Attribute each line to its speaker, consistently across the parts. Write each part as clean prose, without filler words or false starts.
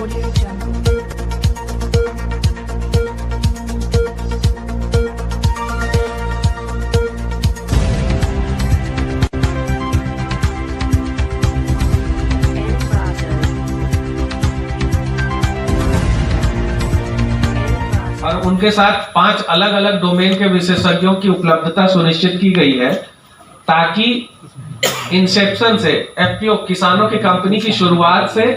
Speaker 1: Audio Jungle.
Speaker 2: और उनके साथ 5 अलग अलग डोमेन के विशेषज्ञों की उपलब्धता सुनिश्चित की गई है ताकि इंसेप्शन से एफपीओ किसानों की कंपनी की शुरुआत से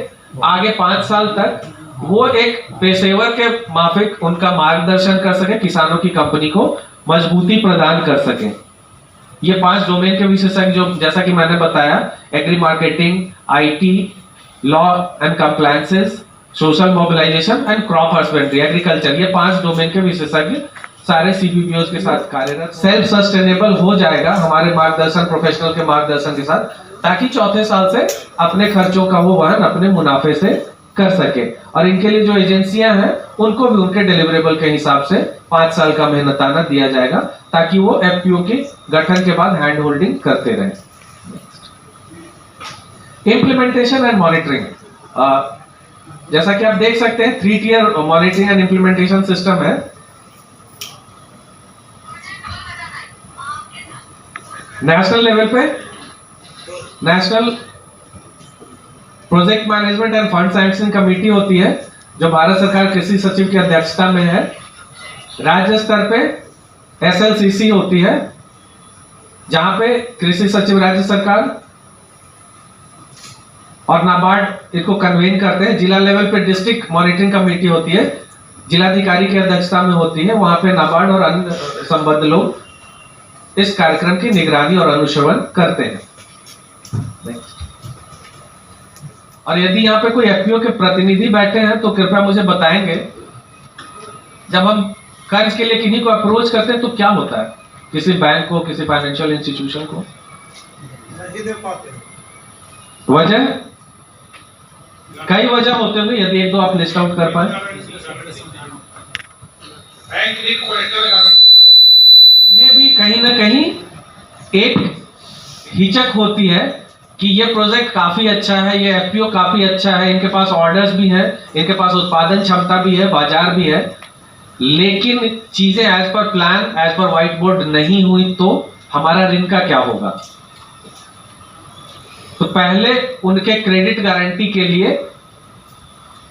Speaker 2: आगे 5 साल तक वो एक पेशेवर के माफिक उनका मार्गदर्शन कर सके, किसानों की कंपनी को मजबूती प्रदान कर सके। ये 5 डोमेन के विशेषज्ञ जो जैसा कि मैंने बताया, agri marketing, IT, law and compliances, social mobilisation and crop husbandry, agriculture, ये 5 डोमेन के विशेषज्ञ सारे सीबीपीओस के साथ कार्यरत, सेल्फ सस्टेनेबल हो जाएगा हमारे मार्गदर्शन, प्रोफेशनल के मार्गदर्शन के साथ, ताकि चौथे साल से अपने खर्चों का वो वहन अपने मुनाफे से कर सके। और इनके लिए जो एजेंसियां हैं उनको भी उनके डिलीवरेबल के हिसाब से 5 साल का मेहनताना दिया जाएगा ताकि वो एफपीओ के गठन के बाद हैंड होल्डिंग करते रहें। इम्प्लीमेंटेशन एंड मॉनिटरिंग, जैसा कि आप देख सकते हैं 3 tier monitoring and implementation system है। नेशनल लेवल पे national project management and fund sanction committee होती है जो भारत सरकार कृषि सचिव की अध्यक्षता में है। राज्य स्तर पे एसएलसीसी होती है जहां पे कृषि सचिव राज्य सरकार और नाबार्ड इसको कन्वेन करते हैं। जिला लेवल पे डिस्ट्रिक्ट मॉनिटरिंग कमेटी होती है, जिलाधिकारी की अध्यक्षता में होती है। वहां पे नाबार्ड और अन्य संबद्ध लोग इस कार्यक्रम की निगरानी और अनुश्रवण करते हैं। और यदि यहाँ पे कोई एफपीओ के प्रतिनिधि बैठे हैं तो कृपया मुझे बताएंगे, जब हम कर्ज के लिए किन्हीं को अप्रोच करते हैं तो क्या होता है, किसी बैंक को, किसी फाइनेंशियल इंस्टीट्यूशन को? वजह कई वजह होते होंगे, यदि 1-2 आप लिस्ट आउट कर पाए। उन्हें भी कहीं ना कहीं एक हिचक होती है कि ये प्रोजेक्ट काफी अच्छा है, ये एफपीओ काफी अच्छा है, इनके पास ऑर्डर्स भी हैं, इनके पास उत्पादन क्षमता भी है, बाजार भी है, लेकिन चीजें as per plan, as per white board नहीं हुई तो हमारा ऋण का क्या होगा? तो पहले उनके क्रेडिट गारंटी के लिए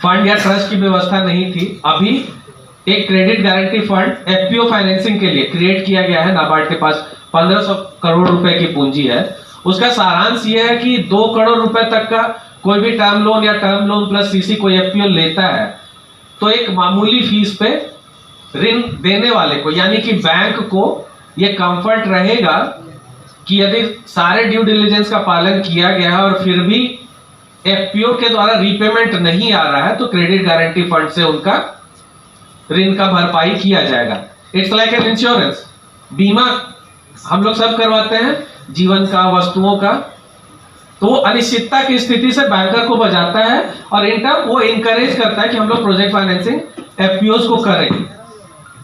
Speaker 2: फंड या ट्रस्ट की व्यवस्था नहीं थी। अभी एक credit guarantee fund FPO financing के लिए क्रिएट किया गया है। नाबार्ड के पास 1500 करोड़ रुपए की पूंजी है। उसका सारांश यह है कि 2 करोड़ रुपए तक का कोई भी टर्म लोन या टर्म लोन प्लस सीसी कोई एफपीओ लेता है तो एक मामूली फीस पे ऋण देने वाले को, यानी कि बैंक को, यह कंफर्ट रहेगा कि यदि सारे ड्यू डिलिजेंस का पालन किया गया है और फिर भी एफपीओ के द्वारा रीपेमेंट नहीं आ रहा है तो क्रेडिट गारंटी फंड से उनका ऋण का भरपाई किया जाएगा। It's like an insurance. बीमा हम लोग सब करवाते हैं, जीवन का, वस्तुओं का, तो वो अनिश्चितता की स्थिति से बैंकर को बचाता है और इन टर्म वो इनकरेज करता है कि हम लोग प्रोजेक्ट फाइनेंसिंग एफपीओस को करें।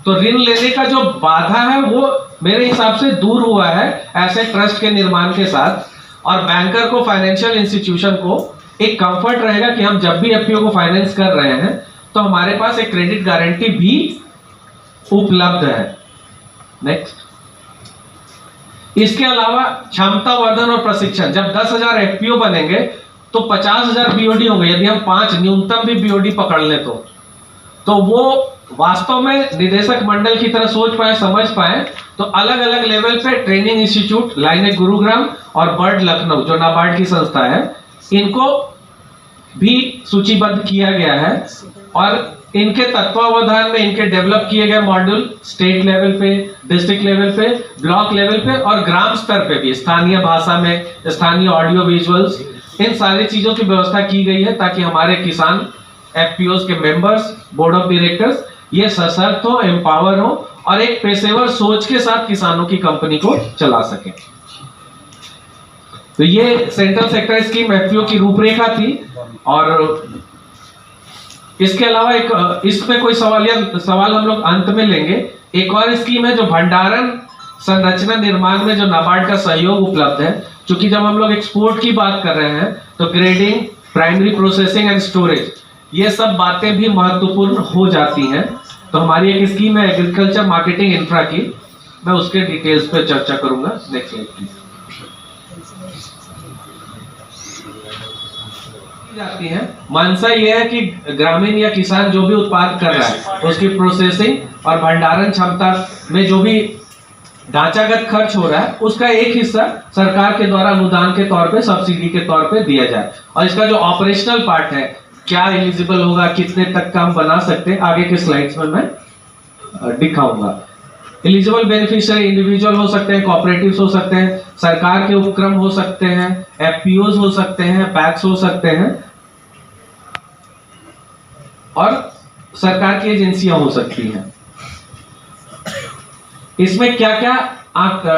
Speaker 2: तो ऋण लेने का जो बाधा है वो मेरे हिसाब से दूर हुआ है ऐसे ट्रस्ट के निर्माण के साथ, और बैंकर को, फाइनेंशियल इंस्टीट्यूशन को एक कंफर्ट रहेगा कि हम जब भी एफपीओ को फाइनेंस कर रहे हैं तो हमारे पास एक क्रेडिट गारंटी भी उपलब्ध है। नेक्स्ट, इसके अलावा क्षमता वर्धन और प्रशिक्षण। जब 10,000 एफपीओ बनेंगे तो 50,000 बीओडी होंगे। यदि हम 5 न्यूनतम भी बीओडी पकड़ ले तो वो वास्तव में निदेशक मंडल की तरह सोच पाए, समझ पाए, तो अलग अलग लेवल पे ट्रेनिंग इंस्टीट्यूट, लाइनेक गुरुग्राम और बर्ड लखनऊ जो नाबार्ड की संस्था है, इनको भी सूचीबद्ध किया गया है और इनके तत्वावधान में इनके डेवलप किए गए मॉड्यूल स्टेट लेवल पे, डिस्ट्रिक्ट लेवल पे, ब्लॉक लेवल पे और ग्राम स्तर पे भी स्थानीय भाषा में, स्थानीय ऑडियो विजुअल्स, इन सारी चीजों की व्यवस्था की गई है ताकि हमारे किसान एफपीओस के मेंबर्स, बोर्ड ऑफ डायरेक्टर्स ये सशक्त हो, एम्पावर हो और एक पेशेवर सोच के साथ किसानों की कंपनी को चला सके। तो ये सेंट्रल सेक्टर स्कीम एफपीओ की रूपरेखा थी। और इसके अलावा एक इसमें कोई सवाल हम लोग अंत में लेंगे। एक और स्कीम है जो भंडारण संरचना निर्माण में जो नाबार्ड का सहयोग उपलब्ध है। क्योंकि जब हम लोग एक्सपोर्ट की बात कर रहे हैं तो grading, primary processing and storage, ये सब बातें भी महत्वपूर्ण हो जाती हैं। तो हमारी एक स्कीम है एग्रीकल्चर मार्केटिंग इंफ्रा की, मैं उसके डिटेल्स पे चर्चा करूंगा। Next slide please. जाती है मंशा यह है कि ग्रामीण या किसान जो भी उत्पाद कर रहा है उसकी प्रोसेसिंग और भंडारण क्षमता में जो भी ढांचागत खर्च हो रहा है उसका एक हिस्सा सरकार के द्वारा अनुदान के तौर पे, सब्सिडी के तौर पे दिया जाए। और इसका जो ऑपरेशनल पार्ट है, क्या एलिजिबल होगा, कितने तक का हम बना सकते हैं, आगे के स्लाइड्स में मैं दिखाऊंगा। एलिजिबल बेनिफिशियरी इंडिविजुअल हो सकते हैं, कोऑपरेटिव्स हो सकते हैं, सरकार के उपक्रम हो सकते हैं, एफपीओज हो सकते हैं, पैक्स हो सकते हैं और सरकार की एजेंसियां हो सकती हैं। इसमें क्या क्या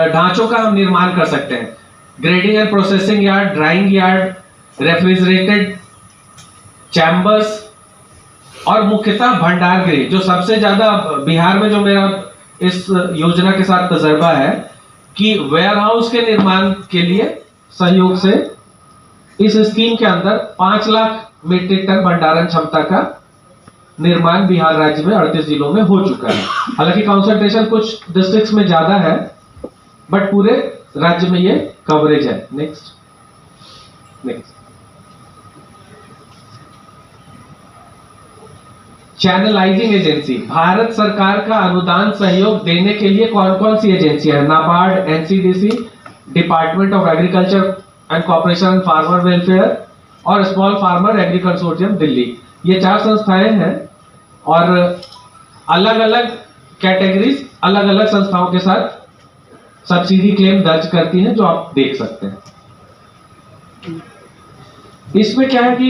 Speaker 2: ढांचों का हम निर्माण कर सकते हैं? Grading and processing yard, drawing yard, refrigerated chambers और मुख्यतः भंडार गृह। जो सबसे ज्यादा बिहार में जो मेरा इस योजना के साथ तजर्बा है कि वेयर हाउस के निर्माण के लिए सहयोग से इस स्कीम के अंदर 5 लाख मीट्रिक टन भंडारण क्षमता का निर्माण बिहार राज्य में 38 जिलों में हो चुका है। हालांकि कंसंट्रेशन कुछ डिस्ट्रिक्ट्स में ज्यादा है, बट पूरे राज्य में ये कवरेज है। Next channelising agency. भारत सरकार का अनुदान सहयोग देने के लिए कौन कौन सी एजेंसियां हैं? NABARD, NCDC, department of agriculture and corporation and farmer welfare और small farmer agri consortium Delhi. ये 4 संस्थाएं हैं और अलग अलग कैटेगरीज अलग अलग संस्थाओं के साथ सब्सिडी क्लेम दर्ज करती हैं, जो आप देख सकते हैं। इसमें क्या है कि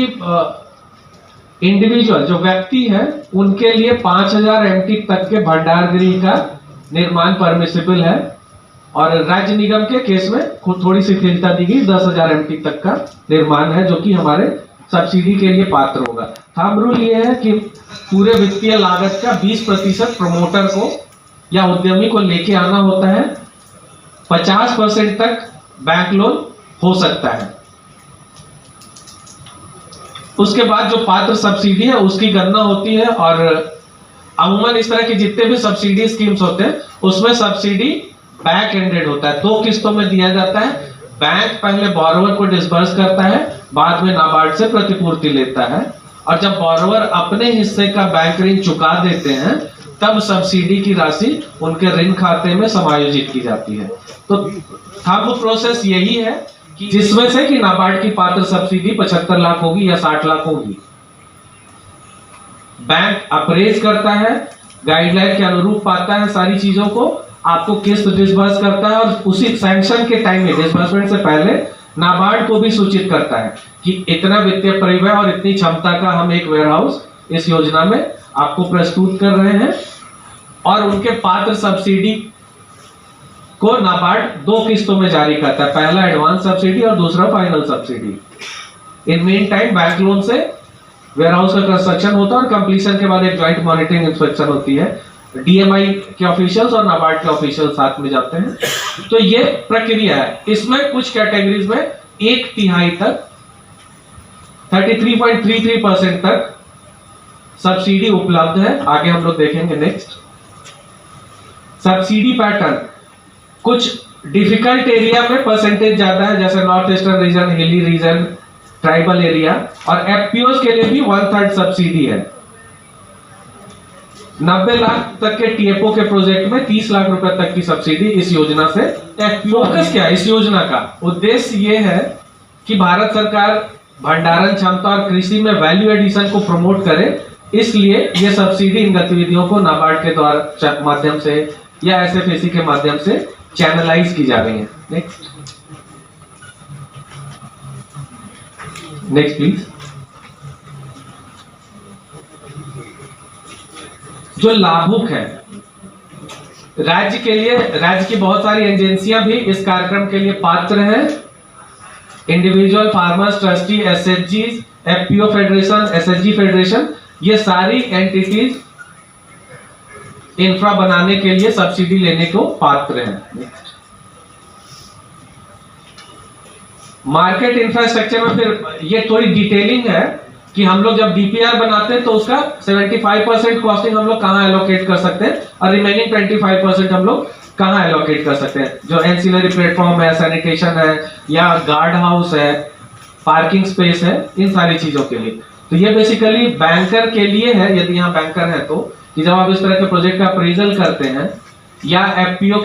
Speaker 2: इंडिविजुअल जो व्यक्ति है उनके लिए 5000 एमटी तक के भंडार गृह का निर्माण परमिसिबल है और राज्य निगम के केस में थोड़ी शिथिलता दी गई, 10,000 एमटी तक का निर्माण है जो कि हमारे सब्सिडी के लिए पात्र होगा। थंब रूल ये है कि पूरे वित्तीय लागत का 20% प्रमोटर को या उद्यमी को लेके आना होता है। 50% तक बैंक लोन हो सकता है। उसके बाद जो पात्र सब्सिडी है उसकी गणना होती है और अमूमन इस तरह के जितने भी सब्सिडी स्कीम्स होते हैं उसमें सब्सिडी बैक एंडेड होता है, 2 किस्तों में दिया जाता है। बैंक पहले बोरोवर को डिसबर्स करता है, बाद में नाबार्ड से प्रतिपूर्ति लेता है और जब बोरोवर अपने हिस्से का बैंक ऋण चुका देते हैं तब सब्सिडी की राशि उनके ऋण खाते में समायोजित की जाती है। तो थंब प्रोसेस यही है कि जिसमें से कि नाबार्ड की पात्र सब्सिडी 75 लाख होगी या 60 लाख होगी। बैंक अप्रेज करता है, गाइडलाइन के अनुरूप पाता है सारी चीजों को, आपको किस्त डिसबर्स करता है और उसी सैंक्शन के टाइम में, डिसबर्समेंट से पहले नाबार्ड को भी सूचित करता है कि इतना वित्तीय परिव्यय और इतनी क्षमता का हम एक वेयरहाउस इस योजना में आपको प्रस्तुत कर रहे हैं और उनके पात्र सब्सिडी को नाबार्ड 2 किस्तों में जारी करता है, पहला एडवांस सब्सिडी और दूसरा final subsidy. In mean time bank loan से वेयरहाउस का कंस्ट्रक्शन होता है और कंप्लीशन के बाद एक ज्वाइंट मॉनिटरिंग इंस्पेक्शन होती है। डीएमआई के ऑफिशियल्स और नाबार्ड के ऑफिशियल साथ में जाते हैं। तो ये प्रक्रिया है। इसमें कुछ कैटेगरीज में 1/3 तक 33.33% तक सब्सिडी उपलब्ध है। आगे हम लोग देखेंगे। Next subsidy pattern. कुछ डिफिकल्ट एरिया में परसेंटेज ज्यादा है, जैसे north eastern region, hilly region, tribal area और एफपीओ के लिए भी 1/3 सब्सिडी है। 90 लाख तक के टीएफओ के प्रोजेक्ट में 30 लाख रुपए तक की सब्सिडी इस योजना से। फोकस क्या है इस योजना का? उद्देश्य ये है कि भारत सरकार भंडारण क्षमता और कृषि में वैल्यू एडिशन को प्रमोट करे, इसलिए ये सब्सिडी इन गतिविधियों को नाबार्ड के द्वारा माध्यम से या एसएफएसी के माध्यम से चैनलाइज की जा रही है। Next please. जो लाभुक है राज्य के लिए, राज्य की बहुत सारी एजेंसियां भी इस कार्यक्रम के लिए पात्र हैं। Individual farmers trustee, SHG, FPO federation, SHG federation, ये सारी एंटिटीज इंफ्रा बनाने के लिए सब्सिडी लेने को पात्र हैं। मार्केट इंफ्रास्ट्रक्चर में फिर ये थोड़ी डिटेलिंग है कि हम लोग जब डीपीआर बनाते हैं तो उसका 75% कॉस्टिंग हम लोग कहाँ एलोकेट कर सकते हैं और रिमेनिंग 25% हम लोग कहाँ एलोकेट कर सकते हैं। जो एंसिलरी प्लेटफॉर्म है, सैनिटेशन है या गार्ड हाउस है, पार्किंग स्पेस है, इन सारी चीजों के लिए। तो ये बेसिकली बैंकर के लिए है, यदि यहाँ बैंकर है तो, कि जब आप इस तरह के प्रोजेक्ट का अप्रेजल करते हैं या एफपीओ